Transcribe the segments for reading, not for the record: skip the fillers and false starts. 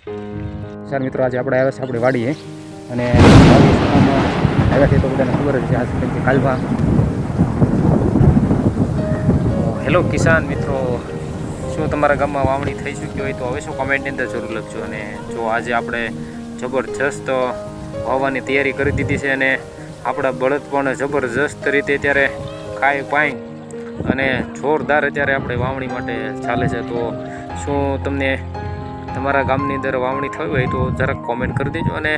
Sir મિત્રો આજે આપણે આવ્યા છે આપણી વાડીએ અને આવ્યા છે તો બધાને ખબર જ છે આજ કેમ કે કાલમાં હેલો કિસાન મિત્રો, શું તમારા ગામમાં વાવણી થઈ ચૂકી હોય તો હવે શું કોમેન્ટની અંદર જરૂર લખજો. અને જો આજે આપણે જબરજસ્ત વાવવાની તૈયારી કરી દીધી છે અને આપણા બળદ પણ જબરજસ્ત રીતે અત્યારે ખાઈ પાઈ અને જોરદાર અત્યારે આપણે વાવણી માટે ચાલે છે. તો શું તમને તમારા ગામની અંદર વાવણી થઈ હોય તો જરાક કોમેન્ટ કરી દેજો અને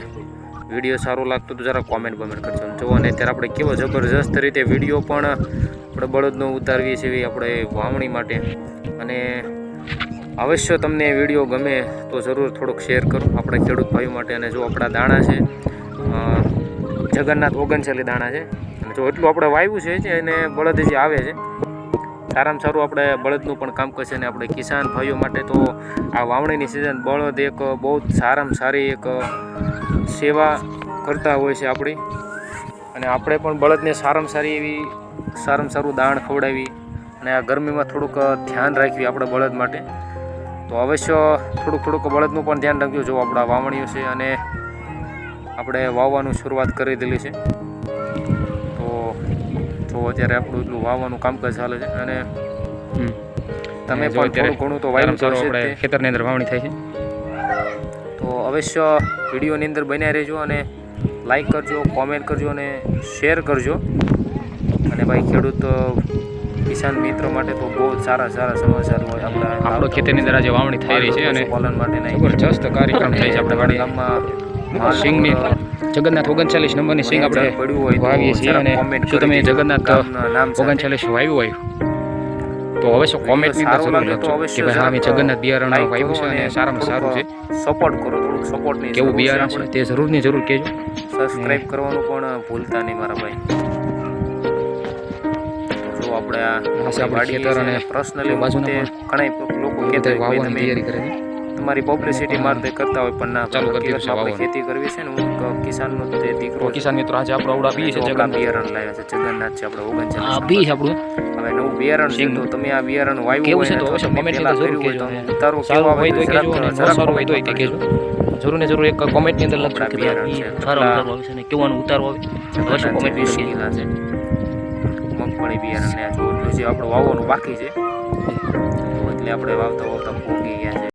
વિડીયો સારો લાગતો તો જરાક કોમેન્ટ કરજો. જો અને અત્યારે આપણે કેવો જબરજસ્ત રીતે વિડીયો પણ આપણે બળદનો ઉતારવીએ છીએ આપણે વાવણી માટે. અને અવશ્ય તમને વિડીયો ગમે તો જરૂર થોડોક શેર કરો આપણા ખેડૂત ભાઈઓ માટે. અને જો આપણા દાણા છે જગન્નાથ 39 દાણા છે અને જો એટલું આપણે વાવ્યું છે અને બળદ જે આવે છે સારામાં સારું આપણે બળદનું પણ કામ કરશે. અને આપણે કિસાન ભાઈઓ માટે તો આ વાવણીની સિઝન બળદ એક બહુ સારામાં સારી એક સેવા કરતા હોય છે આપણી. અને આપણે પણ બળદને સારામાં સારું દાણ ખવડાવી અને આ ગરમીમાં થોડુંક ધ્યાન રાખવી આપણે બળદ માટે. તો અવશ્ય થોડુંક બળદનું પણ ધ્યાન રાખજો. જો આપણા વાવણીઓ છે અને આપણે વાવવાનું શરૂઆત કરી દીધી છે. તો જો અત્યારે આપણું એટલું વાવવાનું કામકાજ ચાલે છે અને તમે પણ થોડું ઘણું તો વાવ્યું આપણે ખેતરની અંદર વાવણી થાય છે. તો અવશ્ય વિડીયોની અંદર બન્યા રહેજો અને લાઈક કરજો, કોમેન્ટ કરજો અને શેર કરજો. અને ભાઈ ખેડૂત કિસાન મિત્ર માટે તો બહુ સારા સમાચાર હોય. આપણો ખેતરની અંદર આજે વાવણી થઈ રહી છે અને પાલન માટે જબરજસ્ત કાર્યક્રમ થાય છે. આપણે ગામમાં સિંગની જગન્નાથ 39 નંબરની સિંગ આપણે વાવીએ છીએ. અને જો તમે જગન્નાથ 39 વાવ્યું હોય તો અવશ્ય કોમેન્ટની અંદર જરૂર લખજો કે ભાઈ હા મેં જગન્નાથ બિયારણ વાવ્યું છે અને સારામાં સારું છે. સપોર્ટ કરો, થોડુંક સપોર્ટની કેવું બિયારણ છે તે જરૂરની જરૂર કહેજો. સબસ્ક્રાઇબ કરવાનું પણ ભૂલતા નહીં મારા ભાઈ. જો આપણે આ ખેતર અને પર્સનલી બાજુના ઘણા લોકો કહેતા હોય તમે તૈયારી કરે છે તમારી પબ્લિસિટી મારતે કરતા હોય પણ ના ચાલુ કરી દીધું છે. આપણે ખેતી કરવી છે ને હું કિસાનનો તે દીકરો કિસાન મિત્રો આજે આપણે આવડા બી છે જગન્નાથ બિયારણ લાવ્યા છે. જગન્નાથ છે આપણે 39 આ બી છે આપણું હવે નવું બિયારણ છે. તો તમે આ બિયારણ વાવ્યું કેવું છે તો અવશ્ય કોમેન્ટ ની જરૂર કહેજો. ઉતારો કેવો હોય તો કહેજો અને ન સારું હોય તો કહેજો. જરૂર ને જરૂર એક કોમેન્ટ ની અંદર લખજો કે ભાઈ સારો ઉતારો આવે છે ને કેવાનો ઉતારો આવે અવશ્ય કોમેન્ટ ની અંદર છે. મગફળી બિયારણ ને જો એટલું છે આપણે વાવવાનું બાકી છે એટલે આપણે વાવતા પોગી ગયા છે.